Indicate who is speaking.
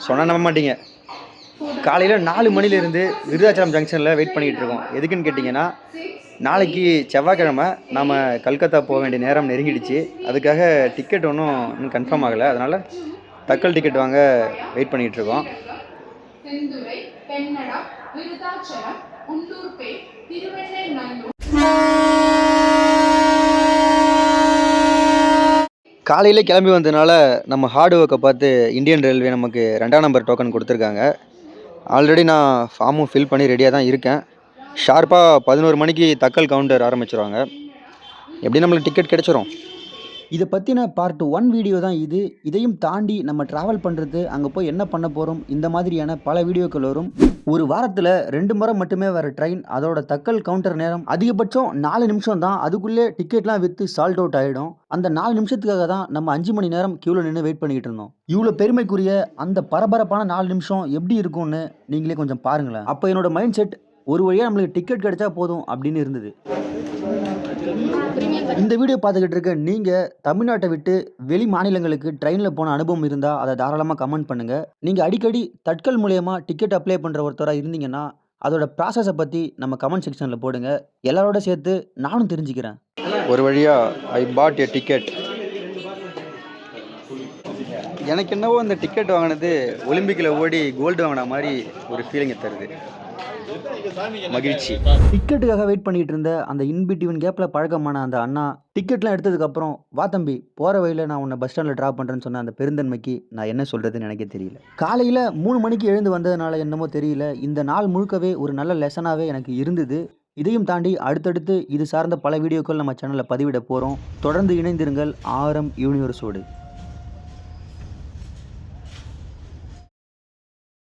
Speaker 1: சொன்னால் நம்ப மாட்டீங்க, காலையில் 4 மணிலேருந்து விருதாச்சலம் ஜங்ஷனில் வெயிட் பண்ணிக்கிட்டு இருக்கோம். எதுக்குன்னு கேட்டிங்கன்னா, நாளைக்கு செவ்வாய்க்கிழமை நாம் கல்கத்தா போக வேண்டிய நேரம் நெருங்கிடுச்சு. அதுக்காக டிக்கெட் இன்னும் கன்ஃபார்ம் ஆகலை. அதனால் தக்கல் டிக்கெட் வாங்க வெயிட் பண்ணிக்கிட்டு இருக்கோம். காலையிலே கிளம்பி வந்ததுனால நம்ம ஹார்ட் ஒர்க்கை பார்த்து இந்தியன் ரயில்வே நமக்கு 2ஆம் நம்பர் டோக்கன் கொடுத்துருக்காங்க. ஆல்ரெடி நான் ஃபார்மும் ஃபில் பண்ணி ரெடியாக தான் இருக்கேன். ஷார்ப்பாக 11 மணிக்கு தக்கல் கவுண்டர் ஆரம்பிச்சிருவாங்க. எப்படி நம்மளுக்கு டிக்கெட் கிடச்சிரும். இதை பற்றின பார்ட் 1 வீடியோ தான் இது. இதையும் தாண்டி நம்ம ட்ராவல் பண்ணுறது, அங்கே போய் என்ன பண்ண போகிறோம், இந்த மாதிரியான பல வீடியோக்கள் வரும். ஒரு வாரத்தில் 2 முறை மட்டுமே வர ட்ரெயின், அதோட தக்கல் கவுண்டர் நேரம் அதிகபட்சம் 4 நிமிஷம் தான். அதுக்குள்ளே டிக்கெட்லாம் விற்று சால்ட் அவுட் ஆகிடும். அந்த 4 நிமிஷத்துக்காக தான் நம்ம 5 மணி நேரம் க்யூவில் நின்று வெயிட் பண்ணிக்கிட்டு இருந்தோம். இவ்வளோ பெருமைக்குரிய அந்த பரபரப்பான 4 நிமிஷம் எப்படி இருக்கும்னு நீங்களே கொஞ்சம் பாருங்களேன். அப்போ என்னோட மைண்ட் செட், ஒரு வழியாக நம்மளுக்கு டிக்கெட் கிடைச்சா போதும் அப்படின்னு இருந்தது. இந்த வீடியோ பார்த்துக்கிட்டு இருக்க நீங்கள் தமிழ்நாட்டை விட்டு வெளி மாநிலங்களுக்கு ட்ரெயினில் போன அனுபவம் இருந்தால் அதை தாராளமாக கமெண்ட் பண்ணுங்கள். நீங்கள் அடிக்கடி தட்கல் மூலயமா டிக்கெட் அப்ளை பண்ணுற ஒருத்தராக இருந்தீங்கன்னா அதோட ப்ராசஸை பற்றி நம்ம கமெண்ட் செக்ஷனில் போடுங்க. எல்லாரோட சேர்த்து நானும் தெரிஞ்சுக்கிறேன். ஒரு வழியாக ஐ பாட் எ டிக்கெட். எனக்கு என்னவோ அந்த டிக்கெட் வாங்கினது ஒலிம்பிக்கில் ஓடி கோல்டு வாங்கின மாதிரி ஒரு ஃபீலிங்கை தருது. மகிழ்ச்சி. டிக்கெட்டுக்காக வெயிட் பண்ணிட்டு இருந்த அந்த இன்பிட்வீன் கேப்பில் பழக்கமான அந்த அண்ணா டிக்கெட்லாம் எடுத்ததுக்கப்புறம், வா தம்பி, போகிற வழியில் நான் உன்னை பஸ் ஸ்டாண்டில் ட்ராப் பண்ணுறேன்னு சொன்ன அந்த பெருந்தன்மைக்கு நான் என்ன சொல்கிறதுன்னு எனக்கே தெரியல. காலையில் 3 மணிக்கு எழுந்து வந்ததுனால என்னமோ தெரியல, இந்த நாள் முழுக்கவே ஒரு நல்ல லெசனாகவே எனக்கு இருந்தது. இதையும் தாண்டி அடுத்தடுத்து இது சார்ந்த பல வீடியோக்கள் நம்ம சேனலில் பதிவிட போகிறோம். தொடர்ந்து இணைந்திருங்கள் ஆரம் யூனிவர்ஸோடு.